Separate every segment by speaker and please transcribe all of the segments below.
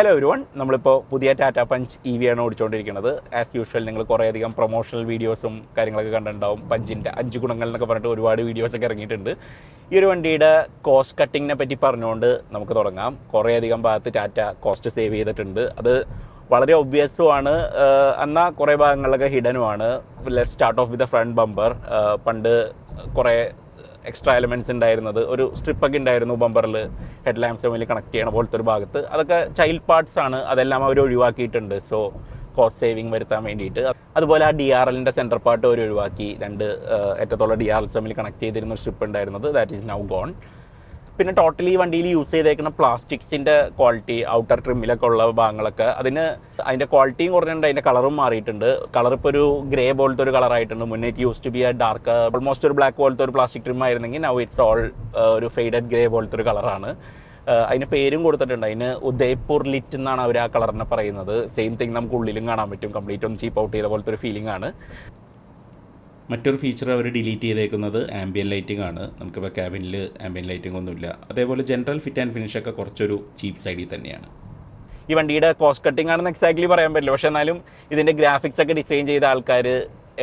Speaker 1: Hello everyone, നമ്മളിപ്പോൾ പുതിയ Tata punch EV ആണ് ഓടിച്ചുകൊണ്ടിരിക്കുന്നത്. ആസ് യൂഷ്വൽ നിങ്ങൾ കുറേയധികം പ്രൊമോഷണൽ വീഡിയോസും കാര്യങ്ങളൊക്കെ കണ്ടിട്ടുണ്ടാവും. പഞ്ചിൻ്റെ 5 ഗുണങ്ങൾ എന്നൊക്കെ പറഞ്ഞിട്ട് ഒരുപാട് വീഡിയോസൊക്കെ ഇറങ്ങിയിട്ടുണ്ട്. ഈ ഒരു വണ്ടിയുടെ കോസ്റ്റ് കട്ടിങ്ങിനെ പറ്റി പറഞ്ഞുകൊണ്ട് നമുക്ക് തുടങ്ങാം. കുറേയധികം ഭാഗത്ത് ടാറ്റ കോസ്റ്റ് സേവ് ചെയ്തിട്ടുണ്ട്. അത് വളരെ ഒബ്വിയസുമാണ്, എന്നാൽ കുറേ ഭാഗങ്ങളിലൊക്കെ ഹിഡനുമാണ്. Let start off with the front bumper. പണ്ട് കുറേ എക്സ്ട്രാ എലമെൻറ്റ്സ് ഉണ്ടായിരുന്നത്, ഒരു സ്ട്രിപ്പൊക്കെ ഉണ്ടായിരുന്നു ബമ്പറിൽ ഹെഡ് ലാമ്പ്സ് തമ്മിൽ കണക്ട് ചെയ്യണ പോലത്തെ ഒരു ഭാഗത്ത്. അതൊക്കെ ചൈൽഡ് പാർട്സ് ആണ്, അതെല്ലാം അവർ ഒഴിവാക്കിയിട്ടുണ്ട്. സോ കോസ്റ്റ് സേവിങ് വരുത്താൻ വേണ്ടിയിട്ട്. അതുപോലെ ആ DRLൻ്റെ സെൻറ്റർ പാർട്ട് അവർ ഒഴിവാക്കി. 2 അറ്റത്തുള്ള DRLs തമ്മിൽ കണക്ട് ചെയ്തിരുന്ന ഒരു സ്ട്രിപ്പ് ഉണ്ടായിരുന്നത്, ദാറ്റ് ഈസ് നൗ ഗോൺ. പിന്നെ ടോട്ടലി വണ്ടിയിൽ യൂസ് ചെയ്തേക്കുന്ന പ്ലാസ്റ്റിക്സിൻ്റെ ക്വാളിറ്റി, ഔട്ടർ ട്രിമ്മിലൊക്കെ ഉള്ള ഭാഗങ്ങളൊക്കെ അതിൻ്റെ ക്വാളിറ്റിയും കുറഞ്ഞിട്ടുണ്ട്, അതിൻ്റെ കളറും മാറിയിട്ടുണ്ട്. കളർ ഇപ്പോൾ ഒരു ഗ്രേ പോലത്തെ ഒരു കളറായിട്ടുണ്ട്. മുന്നേ it used to be a dark, almost ഒരു ബ്ലാക്ക് പോലത്തെ ഒരു പ്ലാസ്റ്റിക് ട്രിം ആയിരുന്നെങ്കിൽ നൗ ഇറ്റ്സ് ഓൾ ഒരു ഫെയ്ഡഡ് ഗ്രേ പോലത്തെ ഒരു കളറാണ്. അതിന് പേരും കൊടുത്തിട്ടുണ്ട്. അതിന് ഉദയ്പൂർ ലിറ്റ് എന്നാണ് അവർ ആ കളറിനെ പറയുന്നത്. സെയിം തിങ് നമുക്ക് ഉള്ളിലും കാണാൻ പറ്റും. കംപ്ലീറ്റ് ഒന്ന് ചീപ്പ് ഔട്ട് ചെയ്ത പോലത്തെ ഒരു ഫീലിംഗ് ആണ്.
Speaker 2: മറ്റൊരു ഫീച്ചർ അവർ ഡിലീറ്റ് ചെയ്തേക്കുന്നത് ആംബിയൻ ലൈറ്റിംഗ് ആണ്. നമുക്കിപ്പോൾ ക്യാബിനിൽ ആംബിയൻ ലൈറ്റിംഗ് ഒന്നുമില്ല. അതേപോലെ ജനറൽ ഫിറ്റ് ആൻഡ് ഫിനിഷ് ഒക്കെ കുറച്ചൊരു ചീപ്പ് സൈഡിൽ തന്നെയാണ്.
Speaker 1: ഈ വണ്ടിയുടെ കോസ്റ്റ് കട്ടിംഗ് ആണെന്ന് എക്സാക്ട്ലി പറയാൻ പറ്റില്ല. പക്ഷേ എന്നാലും ഇതിൻ്റെ ഗ്രാഫിക്സ് ഒക്കെ ഡിസൈൻ ചെയ്ത ആൾക്കാർ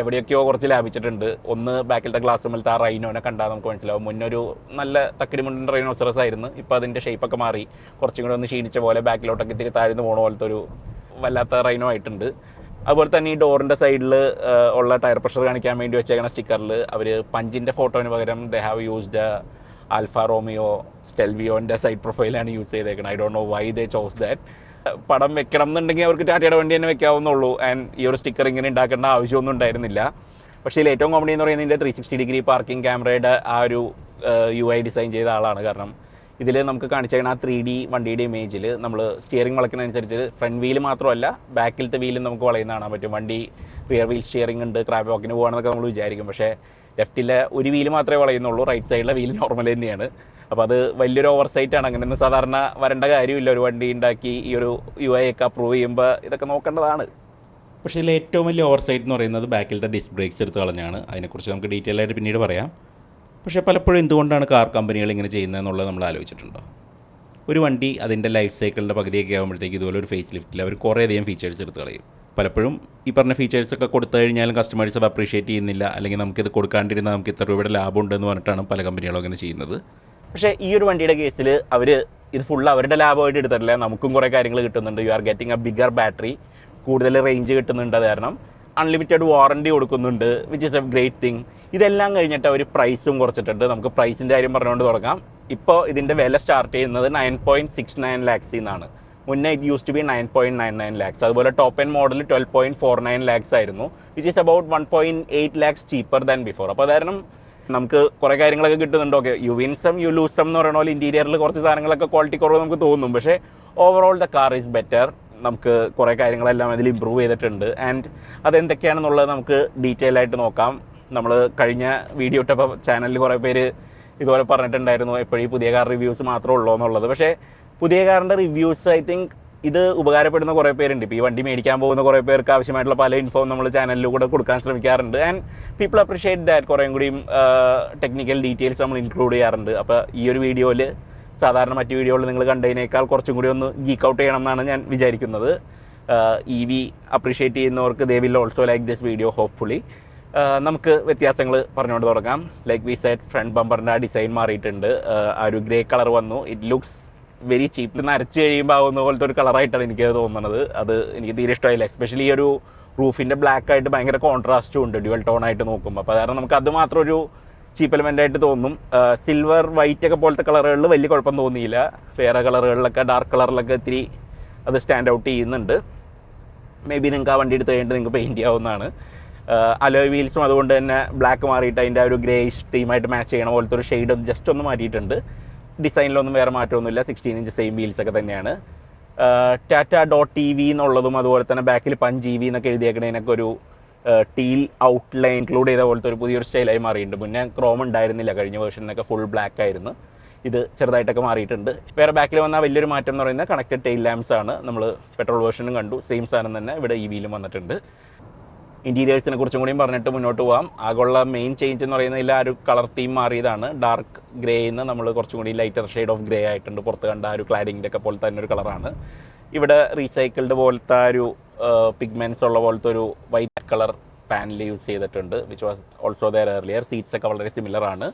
Speaker 1: എവിടെയൊക്കെയോ കുറച്ച് ലാഭിച്ചിട്ടുണ്ട്. ഒന്ന് ബാക്കിലത്തെ ഗ്ലാസ് മേലത്തെ ആ റൈനോനെ കണ്ടാൽ നമുക്ക് മനസ്സിലാവും. മുന്നൊരു നല്ല തക്കടി മുണ്ടിൻ്റെ റൈനോസറസ് ആയിരുന്നു. ഇപ്പോൾ അതിൻ്റെ ഷേപ്പൊക്കെ മാറി കുറച്ചും കൂടെ ഒന്ന് ക്ഷീണിച്ച പോലെ ബാക്കിലോട്ടൊക്കെ ഇത്തിരി താഴ്ന്നു പോണ പോലത്തെ ഒരു വല്ലാത്ത റൈനോ ആയിട്ടുണ്ട്. അതുപോലെ തന്നെ ഈ ഡോറിൻ്റെ സൈഡിൽ ഉള്ള ടയർ പ്രഷർ കാണിക്കാൻ വേണ്ടി വെച്ചേക്കുന്ന സ്റ്റിക്കറിൽ അവർ പഞ്ചിൻ്റെ ഫോട്ടോന് പകരം they have used Alfa Romeo സ്റ്റെൽവിയോൻ്റെ സൈഡ് പ്രൊഫൈലാണ് യൂസ് ചെയ്തേക്കുന്നത്. I don't know why they chose that. പടം വെക്കണം എന്നുണ്ടെങ്കിൽ അവർക്ക് ടാറ്റയുടെ വണ്ടി തന്നെ വെക്കാവുന്നുള്ളൂ. ആൻഡ് ഈ ഒരു സ്റ്റിക്കർ ഇങ്ങനെ ഉണ്ടാക്കേണ്ട ആവശ്യമൊന്നും ഉണ്ടായിരുന്നില്ല. പക്ഷേ ഇതിൽ ഏറ്റവും കോമഡി എന്ന് പറയുന്നത് 360 ഡിഗ്രി പാർക്കിംഗ് ക്യാമറയുടെ ആ ഒരു UI ഡിസൈൻ ചെയ്ത ആളാണ്. കാരണം ഇതിൽ നമുക്ക് കാണിച്ചേക്കുന്ന ആ 3D വണ്ടിയുടെ ഇമേജിൽ നമ്മൾ സ്റ്റിയറിംഗ് വളയ്ക്കുന്നതനുസരിച്ച് ഫ്രണ്ട് വീല് മാത്രമല്ല ബാക്കിലത്തെ വീലും നമുക്ക് വളയുന്ന കാണാൻ പറ്റും. വണ്ടി റിയർ വീൽ സ്റ്റിയറിംഗ് ഉണ്ട്, ക്രാബ് വാക്കിന് പോകണമെന്നൊക്കെ നമ്മൾ വിചാരിക്കും. പക്ഷേ ലെഫ്റ്റിലെ ഒരു വീല് മാത്രമേ വളയുന്നുള്ളൂ, റൈറ്റ് സൈഡിലെ വീല് നോർമൽ തന്നെയാണ്. അപ്പോൾ അത് വലിയൊരു ഓവർസൈറ്റാണ്. അങ്ങനെയൊന്നും സാധാരണ വരേണ്ട കാര്യമില്ല. ഒരു വണ്ടി ഉണ്ടാക്കി ഈ ഒരു UI ഒക്കെ അപ്രൂവ് ചെയ്യുമ്പോൾ ഇതൊക്കെ നോക്കേണ്ടതാണ്.
Speaker 2: പക്ഷേ ഇതിൽ ഏറ്റവും വലിയ ഓവർസൈറ്റ് എന്ന് പറയുന്നത് ബാക്കിലത്തെ ഡിസ്ക് ബ്രേക്സ് എടുത്ത് കളഞ്ഞാണ്. അതിനെക്കുറിച്ച് നമുക്ക് ഡീറ്റെയിൽ ആയിട്ട് പിന്നീട് പറയാം. പക്ഷേ പലപ്പോഴും എന്തുകൊണ്ടാണ് കാർ കമ്പനികൾ ഇങ്ങനെ ചെയ്യുന്നതെന്നുള്ളത് നമ്മൾ ആലോചിച്ചിട്ടുണ്ടോ? ഒരു വണ്ടി അതിൻ്റെ ലൈഫ് സൈക്കിളിൻ്റെ പകുതിയൊക്കെ ആകുമ്പോഴത്തേക്ക് ഇതുപോലെ ഒരു ഫേസ് ലിഫ്റ്റിൽ അവർ കുറേയധികം ഫീച്ചേഴ്സ് എടുത്ത് കളയും. പലപ്പോഴും ഈ പറഞ്ഞ ഫീച്ചേഴ്സൊക്കെ കൊടുത്തു കഴിഞ്ഞാലും കസ്റ്റമേഴ്സ് അത് അപ്രീഷിയേറ്റ് ചെയ്യുന്നില്ല, അല്ലെങ്കിൽ നമുക്കിത് കൊടുക്കാണ്ടിരുന്നാൽ നമുക്ക് ഇത്ര രൂപയുടെ ലാഭം ഉണ്ടെന്ന് പറഞ്ഞിട്ടാണ് പല കമ്പനികളും അങ്ങനെ ചെയ്യുന്നത്.
Speaker 1: പക്ഷേ ഈ ഒരു വണ്ടിയുടെ കേസിൽ അവർ ഇത് ഫുള്ള് അവരുടെ ലാഭമായിട്ട് എടുത്തിട്ടില്ല. നമുക്കും കുറേ കാര്യങ്ങൾ കിട്ടുന്നുണ്ട്. U are getting a bigger battery, കൂടുതൽ റേഞ്ച് കിട്ടുന്നുണ്ട്. അത് കാരണം അൺലിമിറ്റഡ് വാറണ്ടി കൊടുക്കുന്നുണ്ട്, which is A great thing. ഇതെല്ലാം കഴിഞ്ഞിട്ട് അവർ പ്രൈസും കുറച്ചിട്ടുണ്ട്. നമുക്ക് പ്രൈസിൻ്റെ കാര്യം പറഞ്ഞുകൊണ്ട് തുടങ്ങാം. ഇപ്പോൾ ഇതിൻ്റെ വില സ്റ്റാർട്ട് ചെയ്യുന്നത് 9.69 lakhs എന്നാണ്. മുന്നേ it used to be 9.99 lakhs. അതുപോലെ ടോപ്പ് എൻഡ് മോഡൽ 12.49 lakhs ആയിരുന്നു, which is about 1.8 lakhs cheaper than before. അപ്പോൾ അത് കാരണം നമുക്ക് കുറേ കാര്യങ്ങളൊക്കെ കിട്ടുന്നുണ്ട്. Okay, you win some you lose some എന്ന് പറയുന്ന പോലെ ഇന്റീരിയറിൽ കുറച്ച് സാധനങ്ങളൊക്കെ ക്വാളിറ്റി കുറവ് നമുക്ക് തോന്നും. പക്ഷേ overall the car is better. നമുക്ക് കുറേ കാര്യങ്ങളെല്ലാം അതിൽ ഇമ്പ്രൂവ് ചെയ്തിട്ടുണ്ട്. ആൻഡ് അതെന്തൊക്കെയാണെന്നുള്ളത് നമുക്ക് ഡീറ്റെയിൽ ആയിട്ട് നോക്കാം. നമ്മൾ കഴിഞ്ഞ വീഡിയോ ഇട്ടപ്പോൾ ചാനലിൽ കുറേ പേര് ഇതുപോലെ പറഞ്ഞിട്ടുണ്ടായിരുന്നു എപ്പോഴും ഈ പുതിയ കാർ റിവ്യൂസ് മാത്രമേ ഉള്ളൂ എന്നുള്ളത്. പക്ഷേ പുതിയ കാറിൻ്റെ റിവ്യൂസ് ഐ തിങ്ക് ഇത് ഉപകാരപ്പെടുന്ന കുറേ പേരുണ്ട്. ഇപ്പോൾ ഈ വണ്ടി മേടിക്കാൻ പോകുന്ന കുറേ പേർക്ക് ആവശ്യമായിട്ടുള്ള പല ഇൻഫോം നമ്മൾ ചാനലിലൂടെ കൊടുക്കാൻ ശ്രമിക്കാറുണ്ട്. And people appreciate that. കുറേയും കൂടിയും ടെക്നിക്കൽ ഡീറ്റെയിൽസ് നമ്മൾ ഇൻക്ലൂഡ് ചെയ്യാറുണ്ട്. അപ്പോൾ ഈ ഒരു വീഡിയോയിൽ സാധാരണ മറ്റു വീഡിയോയിൽ നിങ്ങൾ കണ്ടതിനേക്കാൾ കുറച്ചും കൂടി ഒന്ന് ഗീക്ക് ഔട്ട് ചെയ്യണം എന്നാണ് ഞാൻ വിചാരിക്കുന്നത്. EV അപ്രീഷിയേറ്റ് ചെയ്യുന്നവർക്ക് they will also like this video hopefully. നമുക്ക് വ്യത്യാസങ്ങൾ പറഞ്ഞുകൊണ്ട് തുടങ്ങാം. ലൈക്ക് വി സെഡ്, ഫ്രണ്ട് ബമ്പറിൻ്റെ ആ ഡിസൈൻ മാറിയിട്ടുണ്ട്. ആ ഒരു ഗ്രേ കളർ വന്നു. It looks very cheap. നരച്ച് കഴിയുമ്പോൾ ആവുന്ന പോലത്തെ ഒരു കളറായിട്ടാണ് എനിക്ക് തോന്നുന്നത്. അത് എനിക്ക് തീരെ ഇഷ്ടമായില്ല. എസ്പെഷ്യലി ഈ ഒരു റൂഫിൻ്റെ ബ്ലാക്ക് ആയിട്ട് ഭയങ്കര കോൺട്രാസ്റ്റും ഉണ്ട് ഡ്യുവൽ ടോൺ ആയിട്ട് നോക്കുമ്പോൾ. അപ്പോൾ കാരണം നമുക്ക് അത് മാത്രം ഒരു ചീപ്പ് എലമെൻ്റ് ആയിട്ട് തോന്നും. സിൽവർ വൈറ്റ് ഒക്കെ പോലത്തെ കളറുകളിൽ വലിയ കുഴപ്പം തോന്നിയില്ല. വേറെ കളറുകളിലൊക്കെ ഡാർക്ക് കളറിലൊക്കെ ഇത്തിരി അത് സ്റ്റാൻഡ് ഔട്ട് ചെയ്യുന്നുണ്ട്. മേ ബി നിങ്ങൾക്ക് ആ വണ്ടി എടുത്ത് കഴിഞ്ഞിട്ട് നിങ്ങൾക്ക് പെയിൻറ്റ് ചെയ്യാവുന്നതാണ്. അലോയ് വീൽസും അതുകൊണ്ട് തന്നെ ബ്ലാക്ക് മാറിയിട്ട് അതിൻ്റെ ആ ഒരു ഗ്രേയിഷ് തീമായിട്ട് മാച്ച് ചെയ്യണ പോലത്തെ ഒരു ഷെയ്ഡ് ജസ്റ്റ് ഒന്ന് മാറ്റിയിട്ടുണ്ട്. ഡിസൈനിലൊന്നും വേറെ മാറ്റമൊന്നുമില്ല. 16 ഇഞ്ച് സെയിം വീൽസ് ഒക്കെ തന്നെയാണ്. Tata.EV എന്നുള്ളതും അതുപോലെ തന്നെ ബാക്കിൽ പഞ്ച് EV എന്നൊക്കെ എഴുതിയേക്കണതിനൊക്കെ ഒരു ടീൽ ഔട്ട്ലൈൻ ഇൻക്ലൂഡ് ചെയ്ത പോലത്തെ ഒരു പുതിയൊരു സ്റ്റൈലായി മാറിയിട്ടുണ്ട്. മുന്നേ ക്രോം ഉണ്ടായിരുന്നില്ല, കഴിഞ്ഞ വേർഷനൊക്കെ ഫുൾ ബ്ലാക്ക് ആയിരുന്നു. ഇത് ചെറുതായിട്ടൊക്കെ മാറിയിട്ടുണ്ട്. വേറെ ബാക്കിൽ വന്ന വലിയൊരു മാറ്റം എന്ന് പറയുന്നത് കണക്റ്റഡ് ടെയിൽ ലാംപ്സ് ആണ്. നമ്മൾ പെട്രോൾ വേർഷനും കണ്ടു, സെയിം സാധനം തന്നെ ഇവിടെ EVയിലും വന്നിട്ടുണ്ട്. ഇൻറ്റീരിയേഴ്സിനെ കുറിച്ചും കൂടിയും പറഞ്ഞിട്ട് മുന്നോട്ട് പോകാം. ആകെയുള്ള മെയിൻ ചേഞ്ച് എന്ന് പറയുന്നതിൽ ആ ഒരു കളർ തീം മാറിയതാണ്. ഡാർക്ക് ഗ്രേയിൽ നിന്ന് നമ്മൾ കുറച്ചും കൂടി ലൈറ്റർ ഷെയ്ഡ് ഓഫ് ഗ്രേ ആയിട്ടുണ്ട്. പുറത്ത് കണ്ട ആ ഒരു ക്ലാഡിങ്ങിൻ്റെ ഒക്കെ പോലെ തന്നെ ഒരു കളറാണ്. ഇവിടെ റീസൈക്കിൾഡ് പോലത്തെ ആ ഒരു പിഗ്മെൻറ്റ്സ് ഉള്ള പോലത്തെ ഒരു വൈറ്റ് കളർ പാനൽ യൂസ് ചെയ്തിട്ടുണ്ട്, which was also there earlier. Seats ഒക്കെ വളരെ സിമിലർ ആണ്.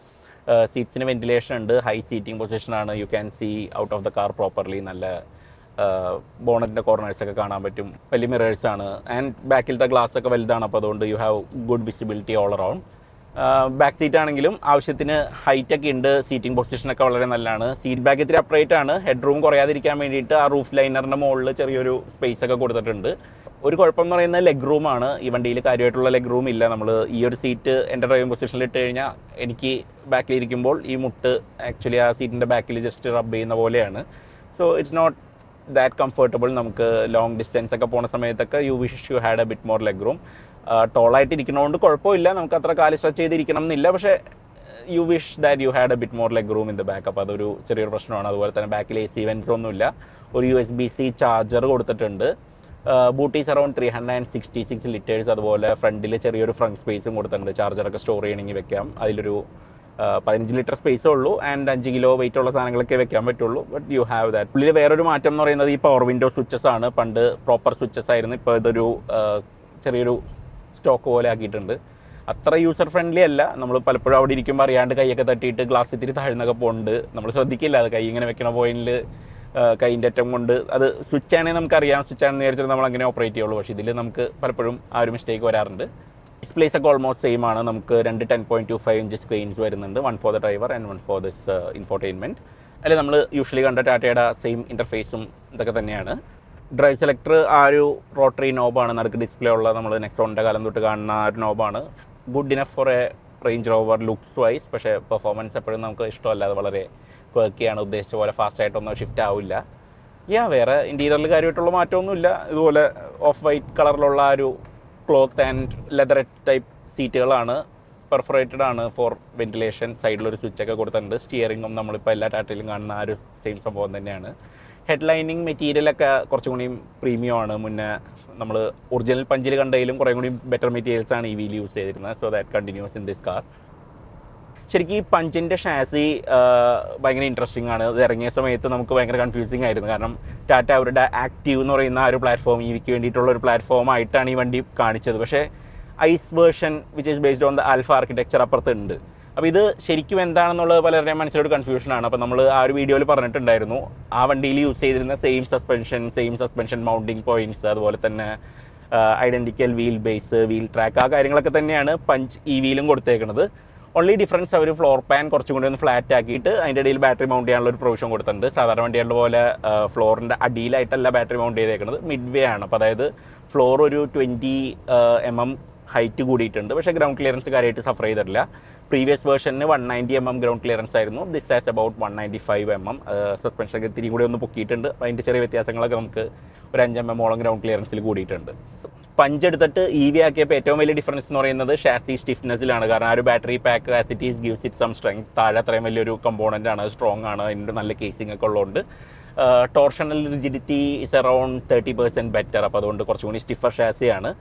Speaker 1: സീറ്റ്സിന് വെന്റിലേഷൻ ഉണ്ട്, ഹൈ സീറ്റിംഗ് പൊസിഷൻ ആണ്. You can see out of the car properly. നല്ല ബോണറ്റിൻ്റെ കോർണേഴ്സ് ഒക്കെ കാണാൻ പറ്റും. വലിയ മിറേഴ്സ് ആണ്. ആൻഡ് ബാക്കിലത്തെ ഗ്ലാസ് ഒക്കെ വലുതാണ്, അപ്പോൾ അതുകൊണ്ട് you have good visibility all around. Back seat ആണെങ്കിലും ആവശ്യത്തിന് ഹൈറ്റ് ഒക്കെ ഉണ്ട്. സീറ്റിംഗ് പൊസിഷനൊക്കെ വളരെ നല്ലതാണ്. സീറ്റ് ബാക്ക് ഇത്തിരി അപ്രൈറ്റ് ആണ്. ഹെഡ് റൂം കുറയാതിരിക്കാൻ വേണ്ടിയിട്ട് ആ റൂഫ് ലൈനറിൻ്റെ മുകളിൽ ചെറിയൊരു സ്പേസ് ഒക്കെ കൊടുത്തിട്ടുണ്ട്. ഒരു കുഴപ്പം എന്ന് പറയുന്നത് ലെഗ് റൂമാണ്. ഈ വണ്ടിയിൽ കാര്യമായിട്ടുള്ള ലെഗ് റൂം ഇല്ല. നമ്മൾ ഈ ഒരു സീറ്റ് എൻ്റെ ഡ്രൈവിംഗ് പൊസിഷനിൽ ഇട്ട് കഴിഞ്ഞാൽ എനിക്ക് ബാക്കിലിരിക്കുമ്പോൾ ഈ മുട്ട് ആക്ച്വലി ആ സീറ്റിൻ്റെ ബാക്കിൽ ജസ്റ്റ് റബ്ബ് ചെയ്യുന്ന പോലെയാണ്. So it's not that comfortable. നമുക്ക് ലോങ് ഡിസ്റ്റൻസ് ഒക്കെ പോകുന്ന സമയത്തൊക്കെ you wish you had a bit more leg room. ടോളായിട്ട് ഇരിക്കുന്നതുകൊണ്ട് കുഴപ്പമില്ല, നമുക്ക് അത്ര കാല് സ്ട്രെച്ച് ചെയ്തിരിക്കണം എന്നില്ല. പക്ഷേ you wish that you had a bit more leg room in the back. അപ്പോൾ അതൊരു ചെറിയൊരു പ്രശ്നമാണ്. അതുപോലെ തന്നെ ബാക്കിൽ AC വെൻറ്റ്സ് ഒന്നുമില്ല. ഒരു USB-C ചാർജർ കൊടുത്തിട്ടുണ്ട്. Boot is around 366 litres. അതുപോലെ ഫ്രണ്ടിൽ ചെറിയൊരു ഫ്രണ്ട് സ്പേസും കൊടുത്തിട്ടുണ്ട്. ചാർജറൊക്കെ സ്റ്റോർ ചെയ്യണമെങ്കിൽ വെക്കാം. അതിലൊരു 15 ലിറ്റർ സ്പേസേ ഉള്ളൂ. ആൻഡ് 5 കിലോ വെയിറ്റ് ഉള്ള സാധനങ്ങളൊക്കെ വെക്കാൻ പറ്റുള്ളൂ. But you have that. ഉള്ളിൽ വേറൊരു മാറ്റം എന്ന് പറയുന്നത് ഈ പവർ വിൻഡോ സ്വിച്ചസ് ആണ്. പണ്ട് പ്രോപ്പർ സ്വിച്ചസ് ആയിരുന്നു, ഇപ്പോൾ ഇതൊരു ചെറിയൊരു സ്റ്റോക്ക് പോലെ ആക്കിയിട്ടുണ്ട്. അത്ര യൂസർ ഫ്രണ്ട്ലി അല്ല. നമ്മൾ പലപ്പോഴും അവിടെ ഇരിക്കുമ്പോൾ അറിയാണ്ട് കൈയൊക്കെ തട്ടിയിട്ട് ഗ്ലാസ് ഇത്തിരി താഴ്ന്നൊക്കെ പോകുന്നുണ്ട്. നമ്മൾ ശ്രദ്ധിക്കില്ല, അത് കൈ ഇങ്ങനെ വെക്കണ പോയിന്റിൽ കൈൻ്റെ അറ്റം കൊണ്ട് അത് സ്വിച്ച് ആണെങ്കിൽ നമുക്കറിയാം, സ്വിച്ച് ആണെന്ന് വിചാരിച്ചിട്ട് നമ്മൾ അങ്ങനെ ഓപ്പറേറ്റ് ചെയ്യുള്ളൂ. പക്ഷേ ഇതിൽ നമുക്ക് പലപ്പോഴും ആ ഒരു മിസ്റ്റേക്ക് വരാറുണ്ട്. ഡിസ്പ്ലേസ് ഒക്കെ ഓൾമോസ്റ്റ് സെയിം ആണ്. നമുക്ക് 2 10.25 ഇഞ്ച് സ്ക്രീൻസ് വരുന്നുണ്ട്, 1 for the driver and 1 for this infotainment. അതിൽ നമ്മൾ യൂഷ്വലി കണ്ട ടാറ്റയുടെ സെയിം ഇൻ്റർഫേസും ഇതൊക്കെ തന്നെയാണ്. ഡ്രൈവ് സെലക്ടർ ആ ഒരു റോട്ടറി നോബാണ്, നടുക്ക് ഡിസ്പ്ലേ ഉള്ള. നമ്മൾ നെക്സോണിൻ്റെ കാലം തൊട്ട് കാണുന്ന ആ ഒരു നോബാണ്. Good enough for a Range Rover looks wise. പക്ഷേ പെർഫോമൻസ് എപ്പോഴും നമുക്ക് ഇഷ്ടമല്ല, അത് വളരെ ക്വർക്കിയാണ്. ഉദ്ദേശിച്ച പോലെ ഫാസ്റ്റ് ആയിട്ടൊന്നും ഷിഫ്റ്റ് ആവില്ല. വേറെ ഇൻറ്റീരിയറിൽ കാര്യമായിട്ടുള്ള മാറ്റമൊന്നുമില്ല. ഇതുപോലെ ഓഫ് വൈറ്റ് കളറിലുള്ള ആ ഒരു ക്ലോത്ത് ആൻഡ് ലെതർ ടൈപ്പ് സീറ്റുകളാണ്. പെർഫറേറ്റഡ് ആണ് ഫോർ വെന്റിലേഷൻ. സൈഡിലൊരു സ്വിച്ചൊക്കെ കൊടുത്തിട്ടുണ്ട്. സ്റ്റിയറിങ്ങും നമ്മളിപ്പോൾ എല്ലാ ടാറ്റയിലും കാണുന്ന ആ ഒരു സെയിം സംഭവം തന്നെയാണ്. ഹെഡ് ലൈനിങ് മെറ്റീരിയലൊക്കെ കുറച്ചും കൂടി പ്രീമിയം ആണ്. മുന്നേ നമ്മൾ ഒറിജിനൽ പഞ്ചിൽ കണ്ടതിലും കുറേ കൂടി ബെറ്റർ മെറ്റീരിയൽസ് ആണ് EVയിൽ യൂസ് ചെയ്തിരുന്നത്. So that continuous in this car. ശരിക്കും ഈ പഞ്ചിൻ്റെ ഷാസി ഭയങ്കര ഇൻട്രസ്റ്റിംഗ് ആണ്. ഇത് ഇറങ്ങിയ സമയത്ത് നമുക്ക് ഭയങ്കര കൺഫ്യൂസിങ് ആയിരുന്നു. കാരണം ടാറ്റ അവരുടെ ആക്റ്റീവ് എന്ന് പറയുന്ന ആ ഒരു പ്ലാറ്റ്ഫോം, EVക്ക് വേണ്ടിയിട്ടുള്ള ഒരു പ്ലാറ്റ്ഫോം ആയിട്ടാണ് ഈ വണ്ടി കാണിച്ചത്. പക്ഷേ ICE version which is based on the alpha architecture അപ്പുറത്തുണ്ട്. അപ്പോൾ ഇത് ശരിക്കും എന്താണെന്നുള്ളത് പലരുടെയും മനസ്സിലൊരു കൺഫ്യൂഷനാണ്. അപ്പോൾ നമ്മൾ ആ ഒരു വീഡിയോയിൽ പറഞ്ഞിട്ടുണ്ടായിരുന്നു, ആ വണ്ടിയിൽ യൂസ് ചെയ്തിരുന്ന സെയിം സസ്പെൻഷൻ മൗണ്ടിങ് പോയിന്റ്സ്, അതുപോലെ തന്നെ identical wheel base, wheel track, ആ കാര്യങ്ങളൊക്കെ തന്നെയാണ് പഞ്ച് EVയിലും കൊടുത്തേക്കുന്നത്. ഓൺലി ഡിഫറൻസ് അവർ ഫ്ലോർ പാൻ കുറച്ചും കൂടി ഒന്ന് ഫ്ലാറ്റ് ആക്കിയിട്ട് അതിൻ്റെ ഇടയിൽ ബാറ്ററി മൗണ്ട് ചെയ്യാനുള്ള ഒരു പ്രൊവിഷൻ കൊടുത്തിട്ടുണ്ട്. സാധാരണ വണ്ടികളുടെ പോലെ ഫ്ലോറിൻ്റെ അടിയിലായിട്ടല്ല ബാറ്ററി മൗണ്ട് ചെയ്തേക്കുന്നത്, മിഡ് വേ ആണ്. അപ്പോൾ അതായത് ഫ്ലോർ ഒരു 20 mm ഹൈറ്റ് കൂടിയിട്ടുണ്ട്. പക്ഷേ ഗ്രൗണ്ട് ക്ലിയറൻസ് കാര്യമായിട്ട് സഫർ ചെയ്തിട്ടില്ല. പ്രീവിയസ് വേർഷന് 190 mm ഗ്രൗണ്ട് ക്ലിയറൻസ് ആയിരുന്നു. This has about 195 mm. സസ്പെൻഷനൊക്കെ ഇത്തിരി കൂടി ഒന്ന് പൊക്കിയിട്ടുണ്ട്. അതിൻ്റെ ചെറിയ വ്യത്യാസങ്ങളൊക്കെ നമുക്ക് ഒരു 5 mm ഗ്രൗണ്ട് ക്ലിയറൻസിൽ കൂടിയിട്ടുണ്ട്. പഞ്ച് എടുത്തിട്ട് EV ആക്കിയപ്പോൾ ഏറ്റവും വലിയ ഡിഫറൻസ് എന്ന് പറയുന്നത് ഷാസി സ്റ്റിഫ്നെസ്സിലാണ്. കാരണം ആ ഒരു battery pack as it is gives it some strength. താഴെ അത്രയും വലിയൊരു കമ്പോണൻ്റ് ആണ്, സ്ട്രോങ് ആണ്, അതിൻ്റെ നല്ല കേസിംഗ് ഒക്കെ ഉള്ളതുകൊണ്ട് torsional rigidity is around 30% better. അപ്പോൾ അതുകൊണ്ട് കുറച്ചും കൂടി സ്റ്റിഫർ ഷാസിയാണ്.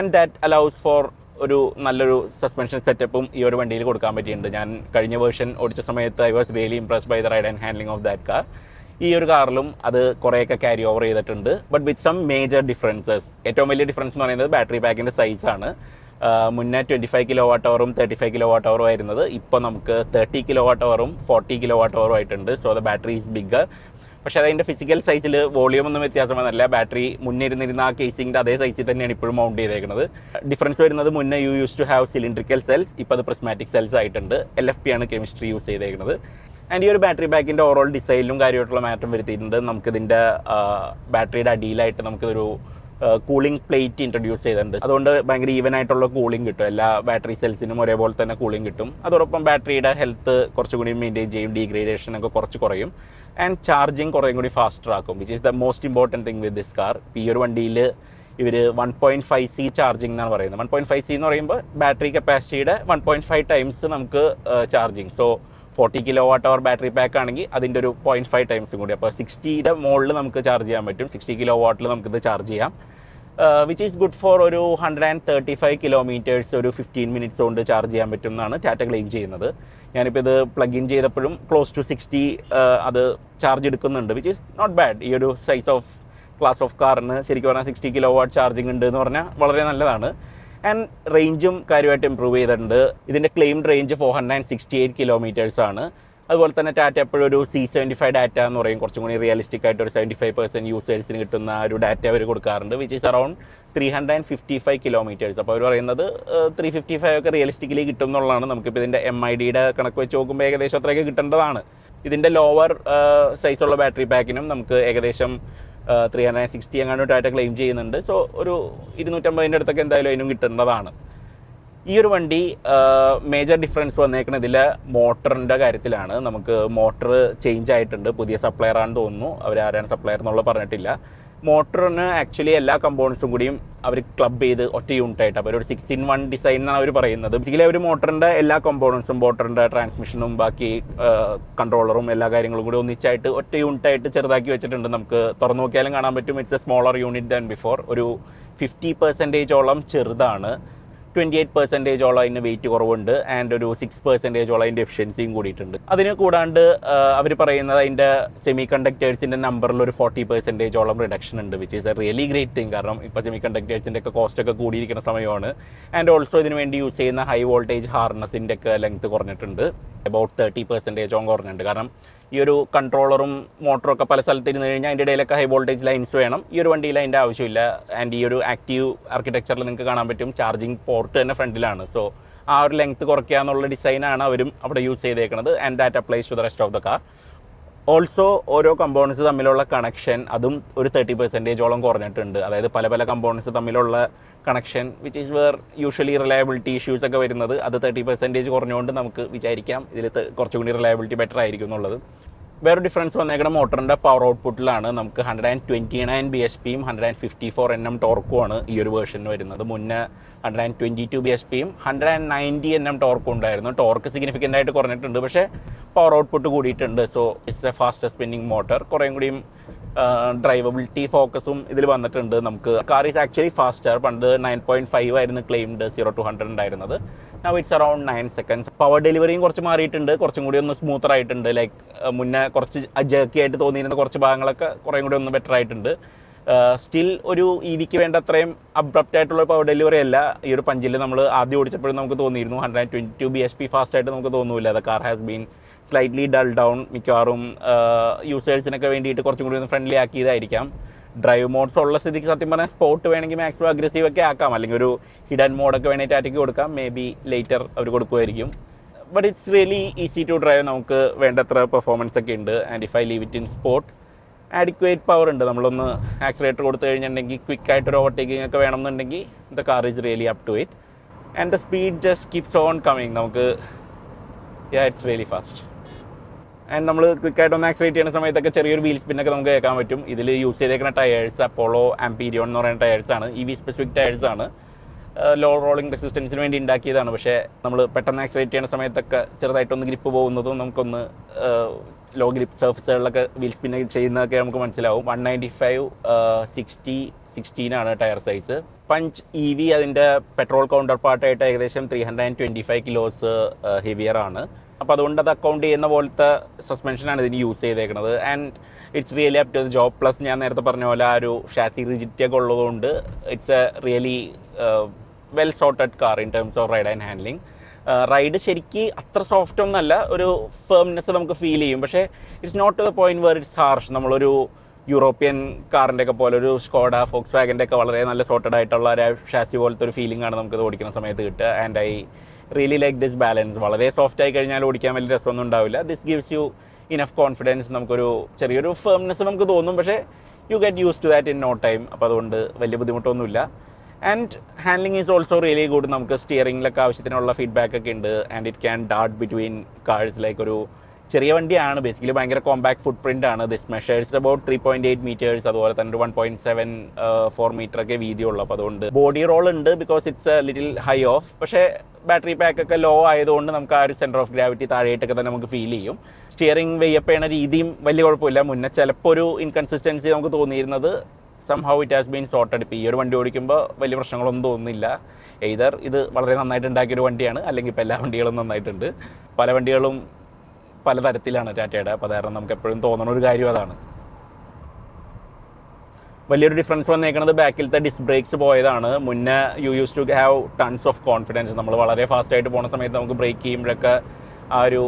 Speaker 1: ആൻഡ് ദാറ്റ് അലൗസ് ഫോർ ഒരു നല്ലൊരു സസ്പെൻഷൻ സെറ്റപ്പും ഈ ഒരു വണ്ടിയിൽ കൊടുക്കാൻ പറ്റിയിട്ടുണ്ട്. ഞാൻ കഴിഞ്ഞ വേർഷൻ ഓടിച്ച സമയത്ത് I was really impressed by the ride and handling of that car. ഈ ഒരു കാറിലും അത് കുറേയൊക്കെ ക്യാരി ഓവർ ചെയ്തിട്ടുണ്ട്. But with some major differences. ഏറ്റവും വലിയ ഡിഫറൻസ് എന്ന് പറയുന്നത് ബാറ്ററി പാക്കിൻ്റെ സൈസാണ്. മുന്നേ 25 kWh 35 kWh ആയിരുന്നത്. ഇപ്പോൾ നമുക്ക് 30 kWh 40 kWh ആയിട്ടുണ്ട്. So the battery is bigger. പക്ഷേ അതിൻ്റെ ഫിസിക്കൽ സൈസിൽ വോളിയം ഒന്നും വ്യത്യാസമൊന്നുമല്ല. ബാറ്ററി മുന്നേ ഇരുന്നിരുന്ന ആ കേസിങ്ങിൻ്റെ അതേ സൈസിൽ തന്നെയാണ് ഇപ്പോഴും മൗണ്ട് ചെയ്തേക്കുന്നത്. ഡിഫറൻസ് വരുന്നത് മുന്നേ use to have cylindrical cells, ഇപ്പോൾ അത് പ്രിസ്മാറ്റിക് സെൽസ് ആയിട്ടുണ്ട്. LFP ആണ് കെമിസ്ട്രി യൂസ് ചെയ്തേക്കുന്നത്. ആൻഡ് ഈ ഒരു ബാറ്ററി ബാക്കിൻ്റെ ഓവറോൾ ഡിസൈനിലും കാര്യമായിട്ടുള്ള മാറ്റം വരുത്തിയിട്ടുണ്ട്. നമുക്കിതിൻ്റെ ബാറ്ററിയുടെ അടിയിലായിട്ട് നമുക്കൊരു കൂളിംഗ് പ്ലേറ്റ് ഇൻട്രൊഡ്യൂസ് ചെയ്തിട്ടുണ്ട്. അതുകൊണ്ട് ഭയങ്കര ഈവൻ ആയിട്ടുള്ള കൂളിംഗ് കിട്ടും. എല്ലാ ബാറ്ററി സെൽസിനും ഒരേപോലെ തന്നെ കൂളിംഗ് കിട്ടും. അതോടൊപ്പം ബാറ്ററിയുടെ ഹെൽത്ത് കുറച്ചുകൂടി മെയിൻറ്റെയിൻ ചെയ്യും, ഡീഗ്രേഡേഷൻ ഒക്കെ കുറച്ച് കുറയും. ആൻഡ് ചാർജിങ് കുറേ കൂടി ഫാസ്റ്റർ ആക്കും, which is the most important thing with this car. ഈ ഒരു വണ്ടിയിൽ ഇവർ 1.5C ചാർജിങ് എന്നാണ് പറയുന്നത്. 1.5C എന്ന് പറയുമ്പോൾ ബാറ്ററി കപ്പാസിറ്റിയുടെ 1.5 ടൈംസ് നമുക്ക് charging. So 40 kWh battery pack ആണെങ്കിൽ അതിൻ്റെ ഒരു 0.5 ടൈംസും കൂടി. അപ്പോൾ 60യുടെ മുകളിൽ നമുക്ക് ചാർജ് ചെയ്യാൻ പറ്റും. 60 kW നമുക്കിത് ചാർജ് ചെയ്യാം. വിച്ച് ഈസ് ഗുഡ് ഫോർ ഒരു 135 കിലോമീറ്റേഴ്സ് ഒരു 15 മിനിറ്റ്സ് കൊണ്ട് ചാർജ് ചെയ്യാൻ പറ്റും എന്നാണ് ടാറ്റ ക്ലെയിം ചെയ്യുന്നത്. ഞാനിപ്പോൾ ഇത് പ്ലഗ് ഇൻ ചെയ്തപ്പോഴും ക്ലോസ് ടു 60 അത് ചാർജ് എടുക്കുന്നുണ്ട്, വിച്ച് ഈസ് നോട്ട് ബാഡ്. ഈ ഒരു സൈസ് ഓഫ് ക്ലാസ് ഓഫ് കാറിന് ശരിക്കും പറഞ്ഞാൽ 60 kW ചാർജിങ് ഉണ്ട് എന്ന് പറഞ്ഞാൽ വളരെ നല്ലതാണ്. ആൻഡ് റേഞ്ചും കാര്യമായിട്ട് ഇമ്പ്രൂവ് ചെയ്തിട്ടുണ്ട്. ഇതിൻ്റെ ക്ലെയിംഡ് റേഞ്ച് 468 കിലോമീറ്റേഴ്സ് ആണ്. അതുപോലെ തന്നെ ടാറ്റ എപ്പോഴും ഒരു C75 ഡാറ്റ എന്ന് പറയും, കുറച്ചും കൂടി റിയലിസ്റ്റിക് ആയിട്ട് ഒരു 75% യൂസേഴ്സിന് കിട്ടുന്ന ഒരു ഡാറ്റ അവർ കൊടുക്കാറുണ്ട്, വിച്ച് ഈസ് അറൌണ്ട് 355 കിലോമീറ്റേഴ്സ്. അപ്പോൾ അവർ പറയുന്നത് 355 ഒക്കെ റിയലിസ്റ്റിക്കലി കിട്ടും എന്നുള്ളതാണ്. നമുക്കിപ്പോൾ ഇതിൻ്റെ MIDയുടെ കണക്ക് വെച്ച് നോക്കുമ്പോൾ ഏകദേശം അത്രയൊക്കെ കിട്ടേണ്ടതാണ്. ഇതിൻ്റെ ലോവർ സൈസുള്ള ബാറ്ററി പാക്കിനും നമുക്ക് ഏകദേശം 360 എങ്ങാണ്ട് ടാറ്റ ക്ലെയിം ചെയ്യുന്നുണ്ട്. സോ ഒരു 250 അടുത്തൊക്കെ എന്തായാലും അതിനും കിട്ടേണ്ടതാണ്. ഈ ഒരു വണ്ടി മേജർ ഡിഫറൻസ് വന്നേക്കുന്നത് ഇതിൽ മോട്ടറിൻ്റെ കാര്യത്തിലാണ്. നമുക്ക് മോട്ടർ ചേഞ്ച് ആയിട്ടുണ്ട്, പുതിയ സപ്ലയർ ആണെന്ന് തോന്നുന്നു. അവരാരാണ് സപ്ലയർ എന്നുള്ളത് പറഞ്ഞിട്ടില്ല. മോട്ടറിന് ആക്ച്വലി എല്ലാ കമ്പോണൻസും കൂടിയും അവർ ക്ലബ് ചെയ്ത് ഒറ്റ യൂണിറ്റായിട്ട്, അപ്പോൾ ഒരു 6-in-1 ഡിസൈൻ എന്നാണ് അവർ പറയുന്നത്. ബേസിക്കലി അവർ മോട്ടറിൻ്റെ എല്ലാ കമ്പോണൻസും, മോട്ടറിൻ്റെ ട്രാൻസ്മിഷനും ബാക്കി കൺട്രോളറും എല്ലാ കാര്യങ്ങളും കൂടി ഒന്നിച്ചായിട്ട് ഒറ്റ യൂണിറ്റായിട്ട് ചെറുതാക്കി വെച്ചിട്ടുണ്ട്. നമുക്ക് തുറന്നു നോക്കിയാലും കാണാൻ പറ്റും, it's A smaller unit than before. ഒരു 50% ചെറുതാണ്, 28% അതിന് വെയിറ്റ് കുറവുണ്ട്, ആൻഡ് ഒരു 6% അതിൻ്റെ എഫിഷ്യൻസിയും കൂടിയിട്ടുണ്ട്. അതിന് കൂടാണ്ട് അവർ പറയുന്നത് അതിൻ്റെ സെമി കണ്ടക്ടേഴ്സിൻ്റെ നമ്പറിൽ ഒരു 40% റിഡക്ഷൻ ഉണ്ട്, which is A really great thing. കാരണം ഇപ്പോൾ സെമി കണ്ടക്ടേഴ്സിൻ്റെ ഒക്കെ കോസ്റ്റ് ഒക്കെ കൂടിയിരിക്കുന്ന സമയമാണ്. ആൻഡ് ഓൾസോ ഇതിന് വേണ്ടി യൂസ് ചെയ്യുന്ന ഹൈ വോൾട്ടേജ് ഹാർനസിൻ്റെ ഒക്കെ ലെങ്ത് കുറഞ്ഞിട്ടുണ്ട്, അബൌട്ട് 30% കുറഞ്ഞിട്ടുണ്ട്. കാരണം ഈ ഒരു കൺട്രോളറും മോട്ടറും ഒക്കെ പല സ്ഥലത്ത് ഇരുന്ന് കഴിഞ്ഞാൽ അതിൻ്റെ ഇടയിലൊക്കെ ഹൈ വോൾട്ടേജ് ലൈൻസ് വേണം. ഈ ഒരു വണ്ടിയിൽ അതിൻ്റെ ആവശ്യമില്ല. ആൻഡ് ഈ ഒരു ആക്റ്റീവ് ആർക്കിടെക്ചറിൽ നിങ്ങൾക്ക് കാണാൻ പറ്റും ചാർജിങ് പോർട്ട് തന്നെ ഫ്രണ്ടിലാണ്. സോ ആ ഒരു ലെങ്ത് കുറയ്ക്കുക എന്നുള്ള ഡിസൈനാണ് അവരും അവിടെ യൂസ് ചെയ്തേക്കുന്നത്. And that applies to the rest of the car. Also ഓരോ കമ്പോണൻസ് തമ്മിലുള്ള കണക്ഷൻ അതും ഒരു 30% കുറഞ്ഞിട്ടുണ്ട്. അതായത് പല പല കമ്പോണൻസ് തമ്മിലുള്ള connection, which is where usually reliability issues ഒക്കെ വരുന്നത്, അത് 30% കുറഞ്ഞുകൊണ്ട് നമുക്ക് വിചാരിക്കാം ഇതിൽ കുറച്ചുകൂടി റിലയബിലിറ്റി ബെറ്റർ ആയിരിക്കും എന്നുള്ളത്. വേറെ ഡിഫറൻസ് വന്നേക്കുന്ന മോട്ടറിൻ്റെ പവർ ഔട്ട്പുട്ടിലാണ്. നമുക്ക് 129 bhpയും 154 Nm ടോർക്കുമാണ് ഈ ഒരു വേർഷന് വരുന്നത്. മുന്നേ 122 bhpയും 190 Nm ടോർക്കും ഉണ്ടായിരുന്നു. ടോർക്ക് സിഗ്നിഫിക്കൻ്റ് ആയിട്ട് കുറഞ്ഞിട്ടുണ്ട്, പക്ഷേ പവർ ഔട്ട്പുട്ട് കൂടിയിട്ടുണ്ട്. So it's a fast spinning motor. കുറേയും കൂടിയും ഡ്രൈവബിലിറ്റി ഫോക്കസും ഇതിൽ വന്നിട്ടുണ്ട്. നമുക്ക് കാർ ഈസ് ആക്ച്വലി ഫാസ്റ്റർ. പണ്ട് 9.5 ആയിരുന്നു ക്ലെയിംഡ് 0 to 100 ഉണ്ടായിരുന്നത്. Now it's around 9 seconds. Power ഡെലിവറിയും കുറച്ച് മാറിയിട്ടുണ്ട്, കുറച്ചും കൂടി ഒന്ന് സ്മൂത്തർ ആയിട്ടുണ്ട്. ലൈക്ക് മുന്നേ കുറച്ച് ജേർക്കി ആയിട്ട് തോന്നിയിരുന്ന കുറച്ച് ഭാഗങ്ങളൊക്കെ കുറേയും കൂടി ഒന്ന് ബെറ്റർ ആയിട്ടുണ്ട്. സ്റ്റിൽ ഒരു EVക്ക് വേണ്ട അത്രയും അബ്രപ്റ്റ് ആയിട്ടുള്ള പവർ ഡെലിവറി അല്ല. ഈ ഒരു പഞ്ചിൽ നമ്മൾ ആദ്യം ഓടിച്ചപ്പോഴും നമുക്ക് തോന്നിയിരുന്നു 122 bhp ഫാസ്റ്റ് ആയിട്ട് നമുക്ക് തോന്നില്ല. The car has been slightly dull down. മിക്കവാറും യൂസേഴ്സിനൊക്കെ വേണ്ടിയിട്ട് കുറച്ചും കൂടി ഒന്ന് ഫ്രണ്ട്ലി ആക്കിയതായിരിക്കാം. ഡ്രൈവ് മോഡ്സ് ഉള്ള സ്ഥിതിക്ക് സത്യം പറഞ്ഞാൽ സ്പോർട്ട് വേണമെങ്കിൽ മാക്സിമം അഗ്രസീവ് ഒക്കെ ആക്കാം, അല്ലെങ്കിൽ ഒരു ഹിഡൻ മോഡൊക്കെ വേണമെങ്കിൽ ടാറ്റയ്ക്ക് കൊടുക്കാം. മേ ബി ലേറ്റർ അവർ കൊടുക്കുമായിരിക്കും. But it's really easy to drive. നമുക്ക് വേണ്ടത്ര പെർഫോമൻസ് ഒക്കെ ഉണ്ട്. And if I leave it in sport, adequate power ഉണ്ട്. നമ്മളൊന്ന് ആക്സിലേറ്റർ കൊടുത്തു കഴിഞ്ഞിട്ടുണ്ടെങ്കിൽ ക്വിക്ക് ആയിട്ടൊരു ഓവർടേക്കിംഗ് ഒക്കെ വേണമെന്നുണ്ടെങ്കിൽ the car is really up to it. And the speed just keeps on coming. നമുക്ക് ഇറ്റ്സ് റിയലി ഫാസ്റ്റ്. ആൻഡ് നമ്മൾ ക്വിക്കായിട്ട് ഒന്ന് ആക്സിലേറ്റ് ചെയ്യുന്ന സമയത്തൊക്കെ ചെറിയൊരു വീൽ സ്പിന്നൊക്കെ നമുക്ക് കേൾക്കാൻ പറ്റും. ഇതിൽ യൂസ് ചെയ്തേക്കുന്ന ടയേഴ്സ് അപ്പോളോ ആംപീരിയോൺ എന്ന് പറയുന്ന ടയേഴ്സാണ്. EV സ്പെസിഫിക് ടയേഴ്സാണ്. ലോ റോളിംഗ് റെസിസ്റ്റൻസിന് വേണ്ടി ഉണ്ടാക്കിയതാണ്. പക്ഷേ നമ്മൾ പെട്ടെന്ന് ആക്സിലേറ്റ് ചെയ്യുന്ന സമയത്തൊക്കെ ചെറുതായിട്ടൊന്ന് ഗ്രിപ്പ് പോകുന്നതും നമുക്കൊന്ന് ലോ ഗ്രിപ്പ് സർഫസുകളിലൊക്കെ വീൽ സ്പിൻ ചെയ്യുന്നതൊക്കെ നമുക്ക് മനസ്സിലാവും. 195 60 16 ടയർ സൈസ്. പഞ്ച് EV അതിൻ്റെ പെട്രോൾ കൗണ്ടർ പാർട്ടായിട്ട് ഏകദേശം 325 kilos ഹെവിയർ ആണ്. അപ്പോൾ അതുകൊണ്ട് അത് അക്കൗണ്ട് ചെയ്യുന്ന പോലത്തെ സസ്പെൻഷനാണ് ഇതിന് യൂസ് ചെയ്തേക്കുന്നത്. And it's really up to the job. Plus ഞാൻ നേരത്തെ പറഞ്ഞ പോലെ ആ ഒരു ഷാസി റിജിഡിറ്റി ഒക്കെ ഉള്ളതുകൊണ്ട് it's A really well sorted car in terms of ride and handling. Ride ശരിക്ക് അത്ര സോഫ്റ്റ് ഒന്നല്ല, ഒരു ഫേംനെസ് നമുക്ക് ഫീൽ ചെയ്യും. പക്ഷേ it's not to the point where it's harsh. നമ്മളൊരു യൂറോപ്യൻ കാറിൻ്റെ ഒക്കെ പോലെ ഒരു സ്കോഡ ഫോക്സ് വാഗൻ്റെ ഒക്കെ വളരെ നല്ല സോർട്ടഡ് ആയിട്ടുള്ള ഒരു ഷാസി പോലത്തെ ഒരു ഫീലിംഗ് ആണ് നമുക്കത് ഓടിക്കുന്ന സമയത്ത് കിട്ടുക. And I really like this balance. വളരെ സോഫ്റ്റ് ആയി കഴിഞ്ഞാൽ ഓടിക്കാൻ വലിയ രസമൊന്നും ഉണ്ടാവില്ല. This gives you enough confidence. നമുക്കൊരു ചെറിയൊരു ഫേംനെസ് നമുക്ക് തോന്നും, പക്ഷേ you get used to that in no time. അപ്പോൾ അതുകൊണ്ട് വലിയ ബുദ്ധിമുട്ടൊന്നുമില്ല. And handling is also really good. നമുക്ക് സ്റ്റിയറിംഗിലൊക്കെ ആവശ്യത്തിനുള്ള ഫീഡ്ബാക്ക് ഒക്കെ ഉണ്ട്. And it can dart between cars. Like ഒരു ചെറിയ വണ്ടിയാണ്, ബേസിക്കലി ഭയങ്കര കോമ്പാക്ട് ഫുട് പ്രിൻ്റ് ആണ്. This measures about 3.8 meters. അതുപോലെ തന്നെ 1.74 meter ഒക്കെ വീതിയുള്ളൂ. അപ്പോൾ അതുകൊണ്ട് ബോഡി റോൾ ഉണ്ട്, because it's A little high of. പക്ഷേ ബാറ്ററി പാക്ക് ഒക്കെ ലോ ആയതുകൊണ്ട് നമുക്ക് ആ ഒരു സെൻറ്റർ ഓഫ് ഗ്രാവിറ്റി താഴെയായിട്ടൊക്കെ തന്നെ നമുക്ക് ഫീൽ ചെയ്യും. സ്റ്റിയറിംഗ് വെയ്യപ്പ് ചെയ്യണ രീതിയും വലിയ കുഴപ്പമില്ല. മുന്നേ ചിലപ്പോൾ ഒരു ഇൻകൺസിസ്റ്റൻസി നമുക്ക് തോന്നിയിരുന്നത്. Somehow it has been sorted. ഇപ്പോൾ ഈ ഒരു വണ്ടി ഓടിക്കുമ്പോൾ വലിയ പ്രശ്നങ്ങളൊന്നും തോന്നുന്നില്ല. എയ്തർ ഇത് വളരെ നന്നായിട്ട് ഉണ്ടാക്കിയൊരു വണ്ടിയാണ്, അല്ലെങ്കിൽ ഇപ്പോൾ എല്ലാ വണ്ടികളും നന്നായിട്ടുണ്ട്. പല വണ്ടികളും പലതരത്തിലാണ് ടാറ്റയുടെ. അപ്പോൾ കാരണം നമുക്ക് എപ്പോഴും തോന്നുന്ന ഒരു കാര്യം അതാണ്. വലിയൊരു ഡിഫറൻസ് വന്നേക്കുന്നത് ബാക്കിലത്തെ ഡിസ്ക് ബ്രേക്സ് പോയതാണ്. മുന്നേ you used to have tons of confidence. നമ്മൾ വളരെ ഫാസ്റ്റായിട്ട് പോകുന്ന സമയത്ത് നമുക്ക് ബ്രേക്ക് ചെയ്യുമ്പോഴൊക്കെ ആ ഒരു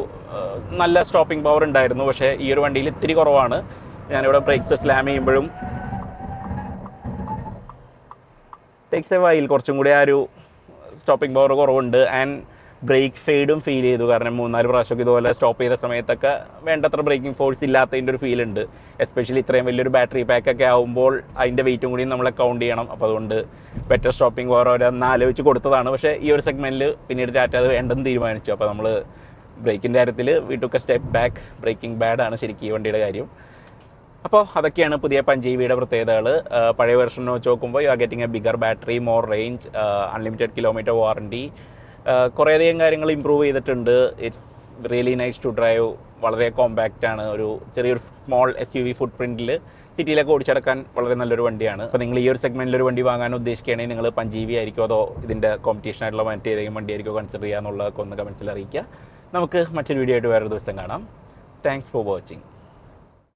Speaker 1: നല്ല സ്റ്റോപ്പിംഗ് പവർ ഉണ്ടായിരുന്നു. പക്ഷേ ഈ ഒരു വണ്ടിയിൽ ഇത്തിരി കുറവാണ്. ഞാനിവിടെ ബ്രേക്സ് സ്ലാം ചെയ്യുമ്പോഴും ടേക്സ് എ വൈൽ കുറച്ചും കൂടി ആ ഒരു സ്റ്റോപ്പിംഗ് പവർ കുറവുണ്ട്. ആൻഡ് ബ്രേക്ക് ഫെയ്ഡും ഫീൽ ചെയ്തു. കാരണം 3-4 പ്രാവശ്യമൊക്കെ ഇതുപോലെ സ്റ്റോപ്പ് ചെയ്ത സമയത്തൊക്കെ വേണ്ടത്ര ബ്രേക്കിംഗ് ഫോഴ്സ് ഇല്ലാത്തതിൻ്റെ ഒരു ഫീൽ ഉണ്ട്. എസ്പെഷ്യലി ഇത്രയും വലിയൊരു ബാറ്ററി പാക്കൊക്കെ ആകുമ്പോൾ അതിൻ്റെ വെയിറ്റും കൂടി നമ്മൾ കൗണ്ട് ചെയ്യണം. അപ്പോൾ അതുകൊണ്ട് ബെറ്റർ സ്റ്റോപ്പിംഗ് പവർ അവരൊന്ന് ആലോചിച്ച് കൊടുത്തതാണ്. പക്ഷേ ഈ ഒരു സെഗ്മെൻറ്റിൽ പിന്നീട് ടാറ്റ അത് വേണ്ടെന്ന് തീരുമാനിച്ചു. അപ്പോൾ നമ്മൾ ബ്രേക്കിൻ്റെ കാര്യത്തിൽ we took a step back. Braking ബാഡാണ് ശരിക്കും ഈ വണ്ടിയുടെ കാര്യം. അപ്പോൾ അതൊക്കെയാണ് പുതിയ പഞ്ചീവിയുടെ പ്രത്യേകതകൾ. പഴയ വെർഷൻ വെച്ച് നോക്കുമ്പോൾ you are getting a bigger battery, more range, unlimited kilometre warranty, കുറേയധികം കാര്യങ്ങൾ ഇമ്പ്രൂവ് ചെയ്തിട്ടുണ്ട്. It's really nice to drive. വളരെ കോമ്പാക്റ്റ് ആണ്. ഒരു ചെറിയൊരു സ്മോൾ SUV ഫുട് പ്രിൻറ്റിൽ സിറ്റിയിലൊക്കെ ഓടിച്ചടക്കാൻ വളരെ നല്ലൊരു വണ്ടിയാണ്. അപ്പോൾ നിങ്ങൾ ഈ ഒരു സെഗ്മെൻറ്റിൽ ഒരു വണ്ടി വാങ്ങാൻ ഉദ്ദേശിക്കുകയാണെങ്കിൽ നിങ്ങൾ പഞ്ചീവി ആയിരിക്കും അതോ ഇതിൻ്റെ കോമ്പറ്റീഷൻ ആയിട്ടുള്ള മറ്റേതെങ്കിലും വണ്ടി ആയിരിക്കും കൺസിഡർ ചെയ്യുക എന്നുള്ളതൊക്കെ ഒന്ന് കമൻസിൽ അറിയിക്കുക. നമുക്ക് മറ്റൊരു വീഡിയോ ആയിട്ട് വേറൊരു ദിവസം കാണാം. Thanks for watching.